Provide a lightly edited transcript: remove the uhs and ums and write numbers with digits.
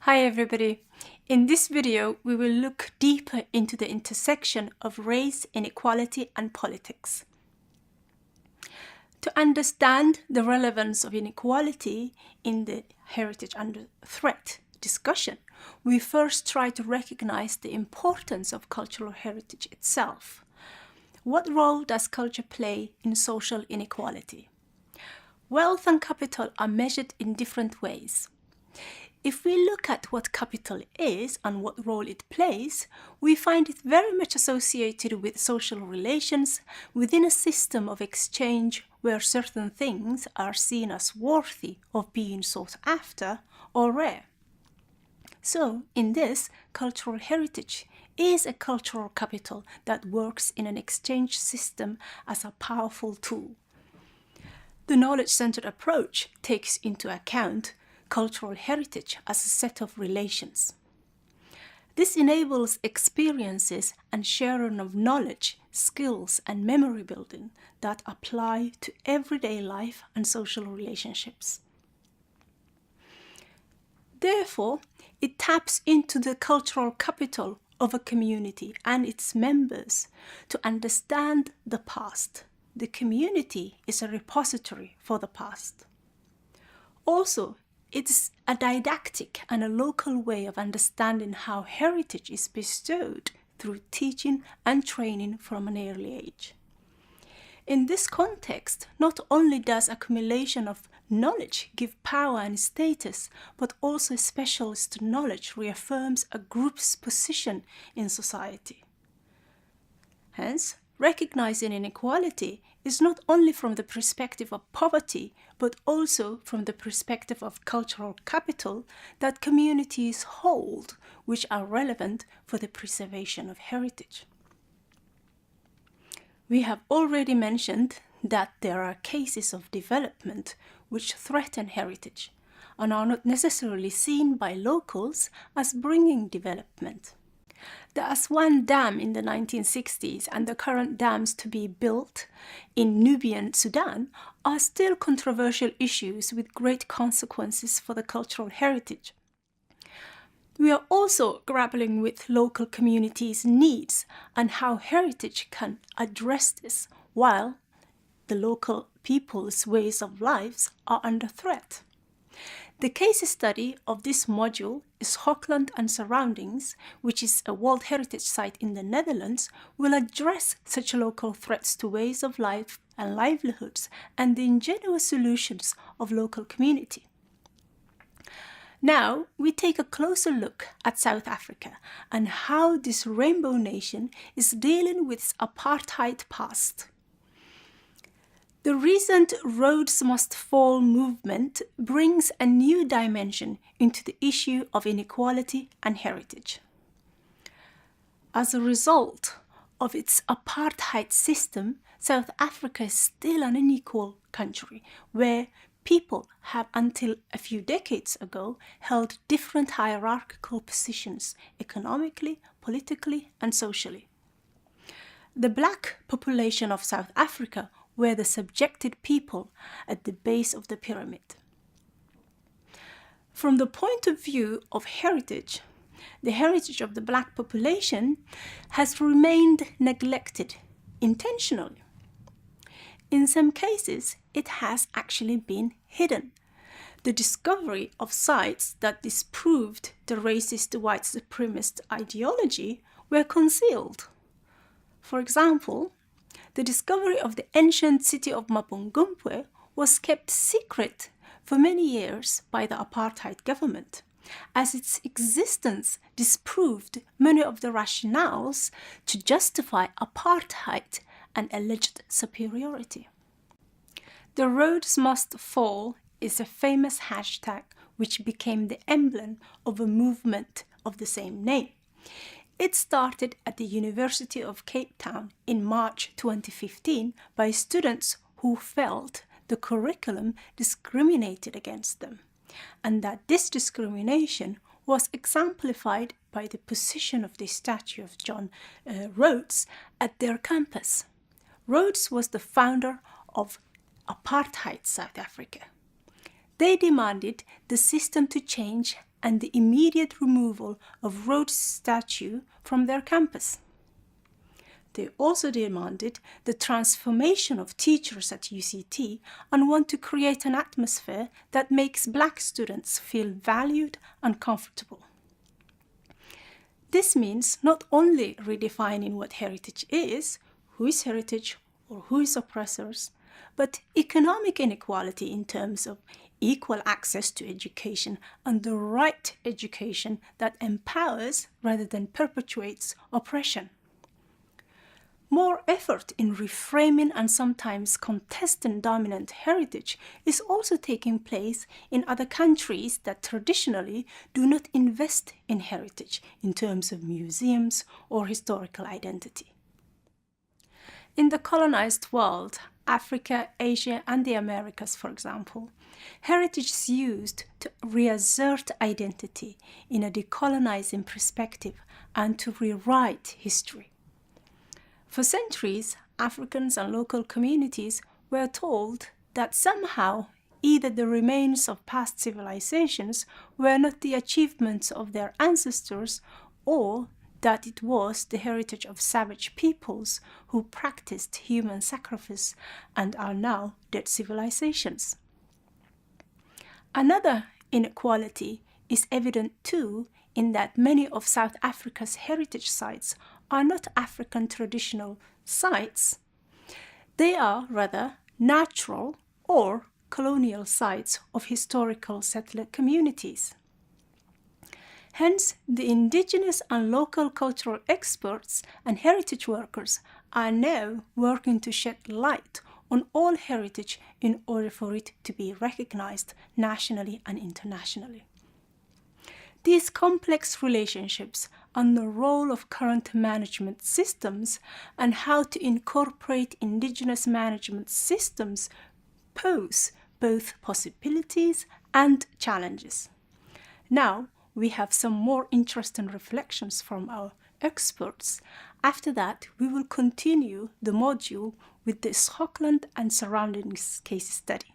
Hi everybody! In this video, we will look deeper into the intersection of race, inequality and politics. To understand the relevance of inequality in the heritage under threat discussion, we first try to recognize the importance of cultural heritage itself. What role does culture play in social inequality? Wealth and capital are measured in different ways. If we look at what capital is and what role it plays, we find it very much associated with social relations within a system of exchange where certain things are seen as worthy of being sought after or rare. So, in this, cultural heritage is a cultural capital that works in an exchange system as a powerful tool. The knowledge-centered approach takes into account cultural heritage as a set of relations. This enables experiences and sharing of knowledge, skills and memory building that apply to everyday life and social relationships. Therefore, it taps into the cultural capital of a community and its members to understand the past. The community is a repository for the past. Also, it's a didactic and a local way of understanding how heritage is bestowed through teaching and training from an early age. In this context, not only does accumulation of knowledge give power and status, but also specialist knowledge reaffirms a group's position in society. Hence, recognizing inequality is not only from the perspective of poverty, but also from the perspective of cultural capital that communities hold, which are relevant for the preservation of heritage. We have already mentioned that there are cases of development which threaten heritage and are not necessarily seen by locals as bringing development. The Aswan Dam in the 1960s and the current dams to be built in Nubian Sudan are still controversial issues with great consequences for the cultural heritage. We are also grappling with local communities' needs and how heritage can address this while the local people's ways of lives are under threat. The case study of this module is Schokland and surroundings, which is a World Heritage Site in the Netherlands, will address such local threats to ways of life and livelihoods and the ingenious solutions of local community. Now, we take a closer look at South Africa and how this rainbow nation is dealing with its apartheid past. The recent Rhodes Must Fall movement brings a new dimension into the issue of inequality and heritage. As a result of its apartheid system, South Africa is still an unequal country where people have until a few decades ago held different hierarchical positions economically, politically and socially. The black population of South Africa were the subjected people at the base of the pyramid. From the point of view of heritage, the heritage of the black population has remained neglected intentionally. In some cases, it has actually been hidden. The discovery of sites that disproved the racist white supremacist ideology were concealed. For example, the discovery of the ancient city of Mapungubwe was kept secret for many years by the apartheid government, as its existence disproved many of the rationales to justify apartheid and alleged superiority. The Rhodes Must Fall is a famous hashtag which became the emblem of a movement of the same name. It started at the University of Cape Town in March 2015 by students who felt the curriculum discriminated against them, and that this discrimination was exemplified by the position of the statue of John Rhodes at their campus. Rhodes was the founder of apartheid South Africa. They demanded the system to change and the immediate removal of Rhodes' statue from their campus. They also demanded the transformation of teachers at UCT and want to create an atmosphere that makes Black students feel valued and comfortable. This means not only redefining what heritage is, who is heritage or who is oppressors, but economic inequality in terms of equal access to education and the right education that empowers rather than perpetuates oppression. More effort in reframing and sometimes contesting dominant heritage is also taking place in other countries that traditionally do not invest in heritage in terms of museums or historical identity. In the colonized world, Africa, Asia, and the Americas, for example, heritage is used to reassert identity in a decolonizing perspective and to rewrite history. For centuries, Africans and local communities were told that somehow either the remains of past civilizations were not the achievements of their ancestors, or that it was the heritage of savage peoples who practiced human sacrifice and are now dead civilizations. Another inequality is evident too in that many of South Africa's heritage sites are not African traditional sites. They are rather natural or colonial sites of historical settler communities. Hence, the indigenous and local cultural experts and heritage workers are now working to shed light on all heritage in order for it to be recognized nationally and internationally. These complex relationships and the role of current management systems and how to incorporate indigenous management systems pose both possibilities and challenges. Now, we have some more interesting reflections from our experts. After that, we will continue the module with the Schokland and surroundings case study.